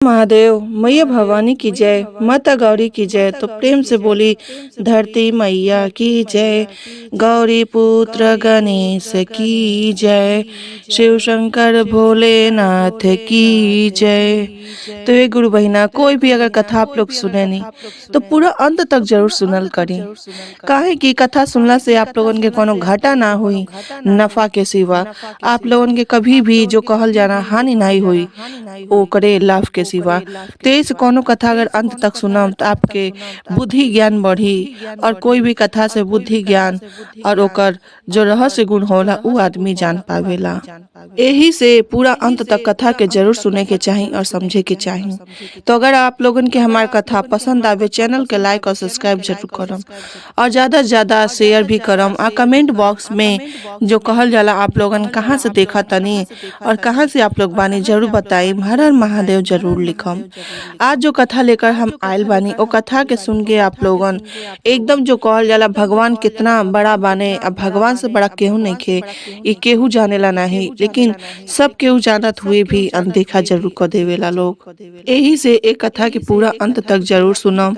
महादेव, मैया भवानी की जय, माता गौरी की जय। तो प्रेम से बोली धरती मैया की जय, गौरी पुत्र गणेश की जय, शिव शंकर भोलेनाथ की जय। तो ये गुरु बहिना, कोई भी अगर कथा आप लोग सुने नहीं तो पूरा अंत तक जरूर सुनल करी। काहे की कथा सुनला से आप लोगन के कोनो घाटा ना हुई, नफा के सिवा आप लोगन के कभी भी जो कहल जाना हानि नहीं हुई ओकरे लाभ के सिवा। तेईस कोनो कथा अगर अंत तक सुनम तो आपके बुद्धि ज्ञान बढ़ी, और कोई भी कथा से बुद्धि ज्ञान और ओकर जो रहस्य गुण होला उ आदमी जान पावेला। यही से पूरा अंत तक कथा के जरूर सुने के चाहिए और समझे के चाहिए। तो अगर आप लोगन के हमार कथा पसंद आवे, चैनल के लाइक और सब्सक्राइब जरूर करम, और ज्यादा से ज्यादा शेयर भी करम। आ कमेंट बॉक्स में जो कहल जाला आप लोगन कहाँ से देखा तनी और कहाँ से आप लोग बानी जरूर बताई। हर हर महादेव जरूर लिखम। आज जो कथा लेकर हम आयल बानी ओ कथा के सुन के आप लोगन एकदम जो कहल जाला भगवान कितना बड़ा बाने, अब भगवान से बड़ा केहू नहीं खे, ये केहू जानेला नहीं, लेकिन सब केहू जानत हुए भी अनदेखा जरूर कर देवेला लोग। यही से एक कथा के पूरा अंत तक जरूर सुनम।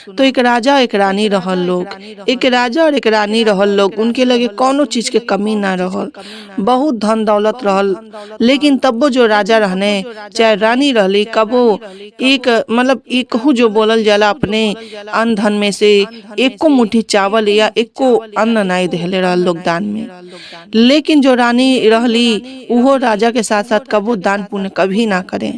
तो एक राजा एक रानी रहल लोग, एक राजा और एक रानी रहल लोग, उनके लगे कोनो चीज के कमी ना रहल, बहुत धन दौलत रहल। लेकिन तब जो राजा रहने चाहे रानी रहली, कबो एक एक जो बोलल जाला अपने अन्न धन में से एको मुट्ठी चावल या एको अन्न नहीं देले रहल लोग दान में। लेकिन जो रानी रहली उहो राजा के साथ साथ कबो दान पुण्य कभी ना करे।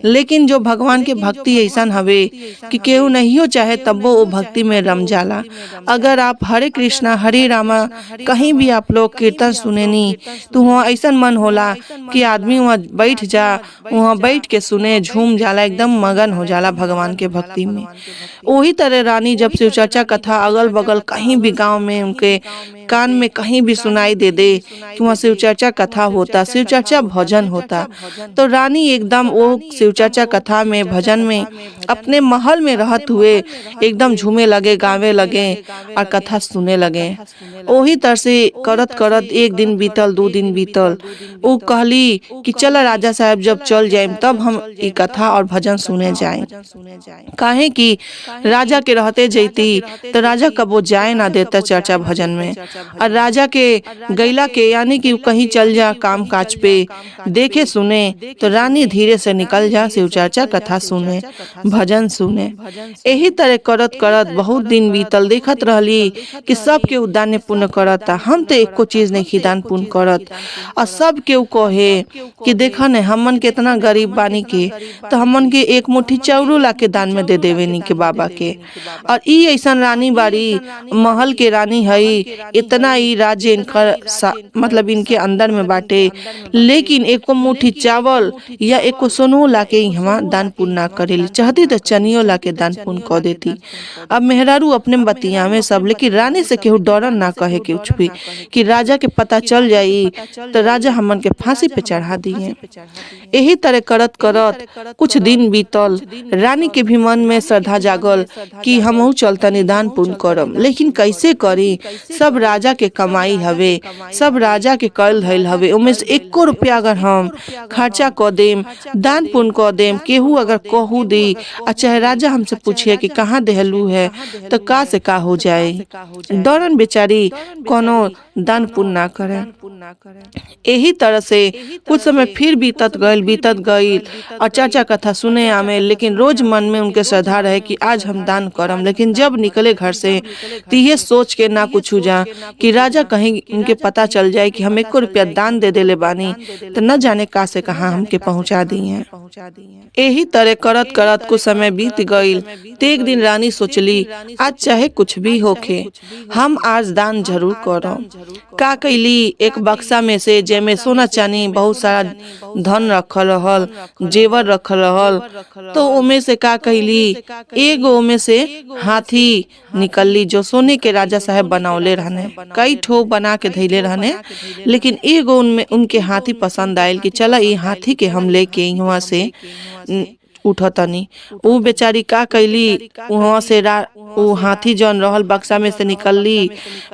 लेकिन जो भगवान के भक्ति ऐसा हवे कि केहू नहीं चाहे तब्बो वो भक्ति में रम जाला। अगर आप हरे कृष्णा हरे रामा कहीं भी आप लोग कीर्तन सुनेनी तो वहाँ ऐसा मन होला कि आदमी वहाँ बैठ जा, वहाँ बैठ के सुने, झूम जाला, एकदम मगन हो जाला भगवान के भक्ति में। वही तरह रानी जब शिव चर्चा कथा अगल बगल कहीं भी गांव में उनके कान में कहीं भी सुनाई दे कि वहाँ शिव चर्चा कथा होता, शिव चर्चा भजन होता, तो रानी एकदम वो शिव चर्चा कथा में भजन में अपने महल में रहत हुए एकदम झूमे लगे, गावे लगे और कथा सुने लगे। वही तरह से करत करत एक दिन बीतल, 2 दिन बीतल। वो कहली कि चल राजा साहब जब चल जाए तब हम ये कथा और भजन सुने जाए। काहे कि राजा के रहते जैती तो राजा कबो जाए ना देता चर्चा भजन में, और राजा के गैला के यानी कि कहीं चल जा काम काज पे देखे सुने तो रानी धीरे से निकल जा शिव चर्चा कथा सुने, भजन सुने। यही तरह करत करत बहुत दिन बीतल। देखत रहली कि सब के दान पुण्य करता, हम तो एको चीज नहीं दान पुण्य करत, और सब केहू कहे कि देखा न हमन के इतना गरीब बानी के तो हमन के एक मुट्ठी चाउरो ला के दान में दे देवे नी के बाबा के। और ई ऐसा रानी बाड़ी, महल के रानी हई, इतना ई राज्य इनकर इनके अंदर में बाटे, लेकिन एको मुट्ठी चावल या एको सोनो ला के यहाँ दान पुण्य ना करेली। चाहती तो चनियो ला के दान पुण्य कर देती। अब मेहरारू अपने बतिया में सब, लेकिन रानी से केहू डरन ना कहे के कुछ भी कि राजा के पता चल जाई तो राजा हमन के फांसी पे चढ़ा दिए। यही तरह करत करत कुछ दिन बीतल। रानी के भी मन में श्रद्धा जागल कि हमहू चलता निदान पुण्य करम, लेकिन कैसे करी, सब राजा के कमाई हवे, सब राजा के कल धैल हवे, उमें से एको रुपया अगर हम खर्चा कर देम, दान पुण्य कर देम, केहू अगर कहू दी चाहे राजा हमसे पूछिए कि कहाँ देहलू है तो का से का हो जाए, डरन बेचारी कोनो दान पुण्य ना करे। यही तरह से कुछ समय फिर बीतत गईल और चर्चा कथा सुने आमे, लेकिन रोज मन में उनके श्रद्धा रहे कि आज हम दान करम। लेकिन जब निकले घर से तो ये सोच के ना कुछ जा कि राजा कहीं उनके पता चल जाए कि हम 1 रुपया दान दे देले बानी तो न जाने का से कहाँ हमके पहुँचा दिए। यही तरह करत करत कुछ समय बीत गईल। तो एक दिन रानी सोचली आज चाहे कुछ भी होखे हम आज दान जरूर करम। का कैली, एक बक्सा में से जेमे सोना चांदी बहुत सारा धन रखल रहल, जेवर रखल रहल, तो उमे से का कैली, एगो में से हाथी निकलली जो सोने के राजा साहब बनावले रहने, कई ठो बना के धैले रहने, लेकिन एगो उनमें उनके हाथी पसंद आयल कि चला ये हाथी के हम लेके यहाँ से उठतनी। ऊ बेचारी का कैली, वहाँ से ऊ हाथी जौन रहल बक्सा में से निकलली,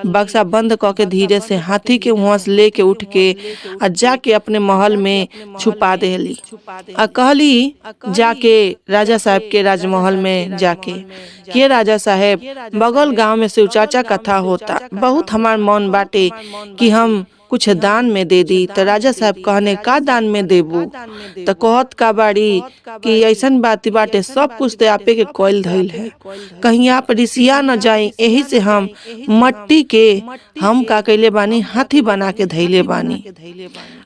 बक्सा बंद क के धीरे से हाथी के वहाँ से लेके उठ के आ जाके अपने महल में छुपा देली। आ कहली जाके राजा साहब के राजमहल में जाके के राजा साहब, बगल गांव में शिव चाचा कथा होता, बहुत हमार मन बाटे कि हम कुछ दान में दे दी। तो राजा साहब कहने का दान में देबू? तो कहत का बाड़ी कि ऐसन बात बाटे, सब कुछ तो आपे के कोयल धइल है, कहीं आप रिसिया न जाए, यही से हम मट्टी के हम का कैले बानी, हाथी बना के धइले बानी।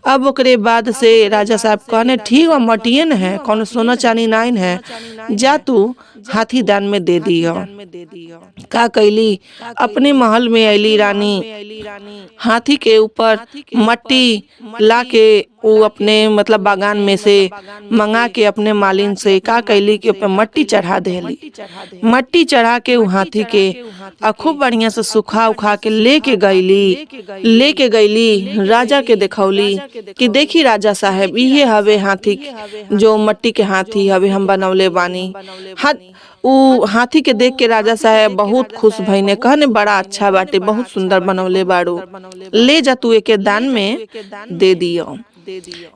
अब ओकरे बाद से राजा साहब कहने ठीक है, मटिए न है, कौन सोना चांदी नाइन है, जा तू हाथी दान में दे दियो। का कैली, अपने महल में अली रानी, हाथी के ऊपर मट्टी लाके वो अपने मतलब बागान में से मंगा के अपने मालिन से का कैली कि ऊपर मट्टी चढ़ा देली। मट्टी चढ़ा के वो हाथी के खूब बढ़िया से सुखा उखा के लेके गईली राजा के दिखौली कि देखी राजा साहब, ये हवे हाथी, जो मट्टी के हाथी हवे हम बनौले बानी। ऊ हाथी के देख के राजा साहब बहुत खुश भइने, कहने बड़ा अच्छा बाटे, बहुत सुंदर बनौले बाड़ू, ले जा तू एके दान में दे दियो।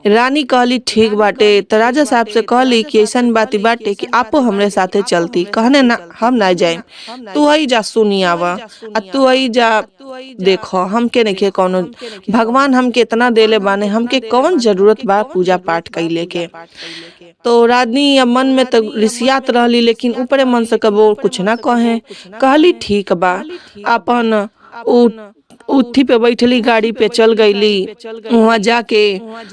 रानी कहली ठीक बाटे। तो राजा साहब से कहली कि ऐसन बात बाटे कि आपो हमरे साथे चलती। कहने ना, हम ना जाए, तू आई जा सुनी आवा, तू आई जा देखो, हमके नहीं कौनो, भगवान हमके इतना देले बाने, हमके कौन जरूरत बा पूजा पाठ कैले के। तो रानी अब मन में तो रिसियात रहली, लेकिन ऊपरे मन से कबो कुछ ना कहे। कहली ठीक बा, अपन उठी पे बैठली, गाड़ी पे चल गईली, वहाँ जाके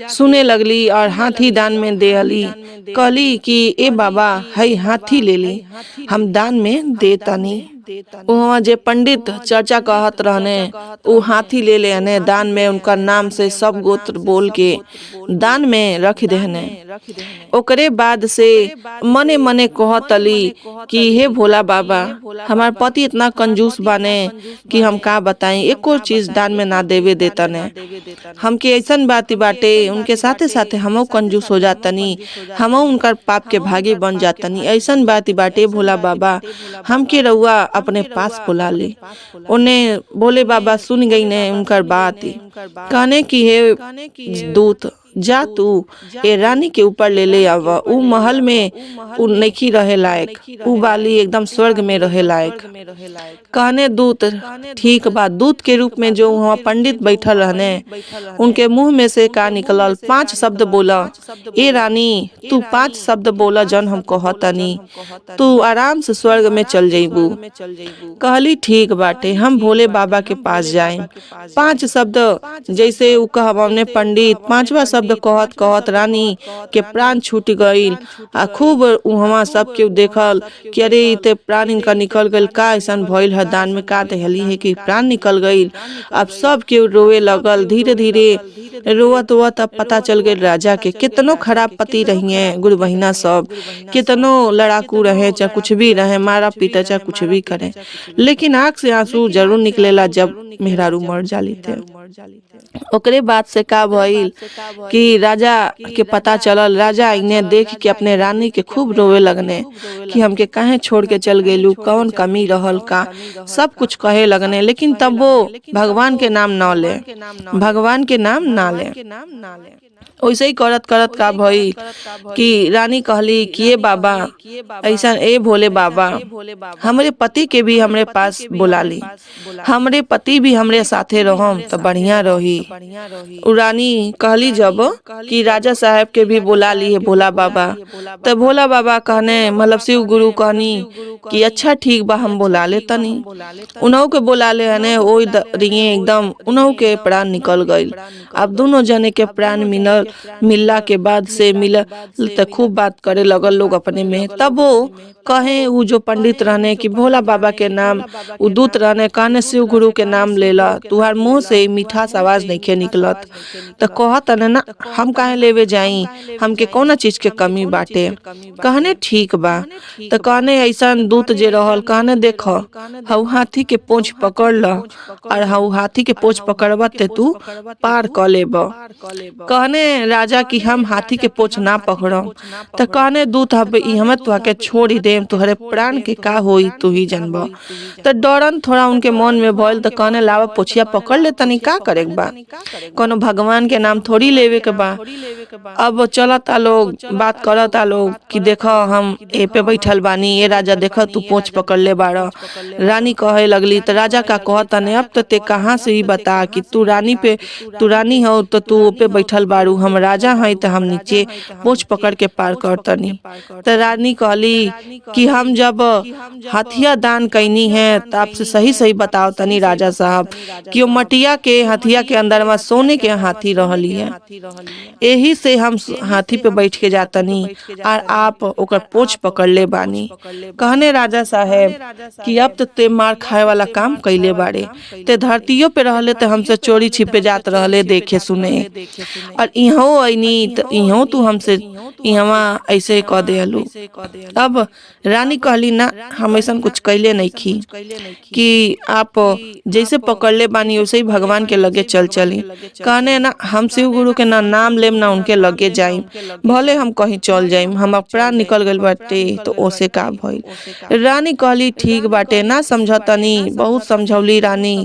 सुने लगली और हाथी दान में दे अली। कहली कि ए बाबा, हई हाथी ले ली, हम दान में दे तनी। वहाँ जे पंडित चर्चा कहत रहने, वो हाथी ले लेने दान में, उनका नाम से सब गोत्र बोल के दान में रख देने। ओकरे बाद से मने मने कहत अली कि हे भोला बाबा, हमार पति इतना कंजूस बाने कि हम का बताएं, एको चीज दान में ना देवे देतने। हमके ऐसन बात बाटे, उनके साथे साथे हमो कंजूस हो जातनी, हमो उनकर पाप के भागी बन जातनी। ऐसन बात बाटे भोला बाबा, हमके रउआ अपने पास बुला ले। उन्हें भोले बाबा सुन गई ने उनकर बात, कहने की हे दूत, जा तू ए रानी के ऊपर ले आवा, ऊ महल में ऊ नहीं रहे लायक, ऊ बाली एकदम स्वर्ग में रहे लायक। कहने दूत ठीक बा। दूत के रूप में जो वहाँ पंडित बैठल रहने, उनके मुंह में से का निकलल, 5 शब्द बोला, ए रानी तू 5 शब्द बोला जन हम कहतनी, तू आराम से स्वर्ग में चल जाइबू। कहली ठीक बाटे, हम भोले बाबा के पास जाए। 5 शब्द जैसे ऊ कहने पंडित, 5वां शब्द कहत कहत रानी के प्राण छूट गईल। खूब वहाँ सब के देखल कि अरे इते प्राण इनका निकल गईल, का ऐसा भइल है, दान में का देहली है कि प्राण निकल गईल। अब सब के रोवे लगल, धीरे धीरे रोवत रोवत अब पता चल गई राजा के कितनो खराब पति रही है, गुरु बहिना सब कितनो लड़ाकू रहे, चाहे कुछ भी रहे, मारा पीटा चाहे कुछ भी करे, लेकिन आँख से आंसू जरूर निकलेला जब मेहरारू मर जाली थे। ओकरे बाद से का भइल कि राजा के पता चलल, राजा इन्हें देख के अपने रानी के खूब रोवे लगने कि हमके काहे छोड़ के चल गेलू, कौन कमी रहल का, सब कुछ कहे लगने। लेकिन तब वो भगवान के नाम ना ले, भगवान के नाम ना ले। वैसे ही करत करत का भई कि रानी कहली कि ये बाबा ऐसा, ए भोले बाबा, हमरे पति के भी हमरे पास बुला ली, हमरे पति भी हमरे साथे रहम तो बढ़िया रही। रानी कहली जब कि राजा साहब के भी बुला ली है भोला बाबा, तो भोला बाबा कहने मतलब शिव गुरु कहनी कि अच्छा ठीक बा, हम बुला ले तनी। उन्हों के बुला ले हने, ओ रिये एकदम उन्हों के प्राण निकल गई। अब दोनों जने के प्राण मिलला के बाद से मिल तो खूब बात करे लगल लोग अपने में। तब वो कहे वो जो पंडित रहने कि भोला बाबा के नाम, वो दूत रहने कहने शिव गुरु के नाम लेला, तुहार मुंह से मीठा आवाज नहीं के निकलत, तो कहत ना हम काहे लेवे जाई, हमके कौन चीज के कमी बाटे। कहने ठीक बा। तो कहने ऐसा दूत जे रहल, कहने देखो हऊ हाथी के पोंछ पकड़ ल और हऊ हाथी के पोंछ पकड़बते तू पार क लेब। कहने राजा कि हम हाथी के पोछ ना पकड़म। त कहने दूत अब इहमे तुहके छोड़ ही देम, तुहरे प्राण के का होई तू ही जानब। त डरन थोड़ा उनके मन में भइल त कहने लावा पोछिया पकड़ ले तनी, का करे बा, कोनो भगवान के नाम थोड़ी लेवे के बा। अब चलता लोग बात करता लोग कि देखो हम ए पे बैठल बानी, ए राजा देखो तू पोछ पकड़ ले बाड़। रानी कहे लगली त राजा का कहता ने अब तो ते कहाँ से ही बता कि तू रानी हो तो तू पे बैठल बाड़ू, हम राजा है तो हम नीचे पोछ पकड़ के पार करतनी। त रानी कहली कि हम जब हथिया दान कैनी है त आपसे सही सही बताओ तनी राजा साहब कि वो मटिया के हथिया के अंदर में सोने के हाथी रहली है, यही से हम हाथी पे बैठ के जातनी और आप ओकर पोछ पकड़ ले बानी। कहने राजा साहेब कि अब तो ते मार खाए वाला काम कैले बाड़े, ते धरतियों पे रहले तो हमसे चोरी छिपे जात रहले देखे सुने, और इहो ऐनी त इहो तू हमसे इहवा ऐसे कह देलू। अब रानी कहली ना हम ऐसा कुछ कैले नहीं खी कि आप जैसे पकड़ ले बानी वैसे ही भगवान के लगे चल चली। कहने ना हम शिव गुरु के ना नाम लेम ना उनके लगे जाइम, भले हम कहीं चल जाइम, हम प्राण निकल गइल बाटे तो ओसे का भइल। रानी कहली ठीक बाटे ना समझतनी, बहुत समझौली रानी।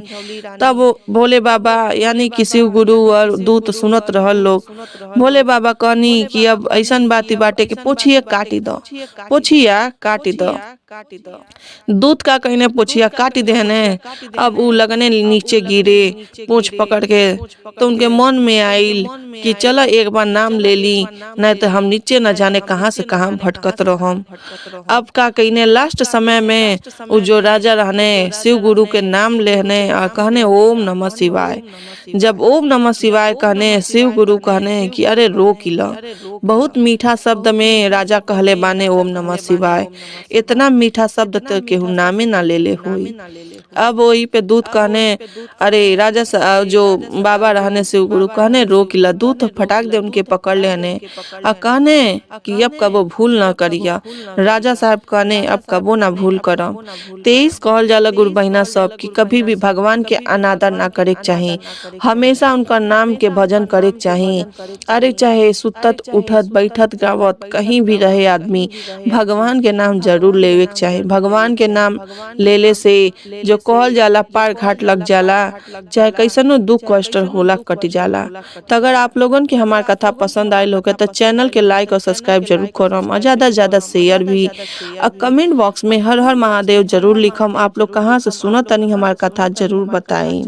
तब भोले बाबा यानी कि शिव गुरु और दूत सुनत रहल लोग। भोले बाबा कहनी कि अब ऐसा बाती बाटे कि पोछिया काटी दो, पोछिया काटी दो। दूत का कहने पोछिया काटी देने। अब उ लगने नीचे गिरे पोछ पकड़ के, तो उनके मन में आइल कि चलो एक बार नाम ले ली, नहीं तो हम नीचे न जाने कहाँ से कहाँ भटकत रहम। अब का कहने लास्ट समय में उ जो राजा रहने शिव गुरु के नाम लेने और कहने ओम नमः शिवाय। जब ओम नमः शिवाय कहने शिव गुरु कहने कि अरे रोक लो, बहुत मीठा शब्द में राजा कहले बाने ओम नमः शिवाय, इतना मीठा शब्द तो केहू नामे ना ले ले हुई। अब वही पे दूत कहने अरे राजा जो बाबा रहने शिव गुरु कहने रोक ला, दूत फटाक दे उनके पकड़ लेने और कहने कि अब कबो भूल ना करिया। राजा साहब कहने अब कबो ना भूल करम। 23 कहल जाला गुरु बहिना सब कि कभी भी भगवान के अनादर ना करे के चाहिए, हमेशा उनका नाम के भजन करे के चाहिए। अरे चाहे सुतत उठत बैठत गावत कहीं भी रहे आदमी भगवान के नाम जरूर लेवे के चाहिए। भगवान के नाम लेले से जो कहल जाला पार घाट लग जाला, चाहे कैसनो दुख कष्ट होला कट जाला। तो अगर आप लोगन के हमार कथा पसंद आयल होगा तो चैनल के लाइक और सब्सक्राइब जरूर करम और ज्यादा से ज्यादा शेयर भी। और कमेंट बॉक्स में हर हर महादेव जरूर लिखम। आप लोग कहाँ से सुनत तनी हमार कथा जरूर बताएं।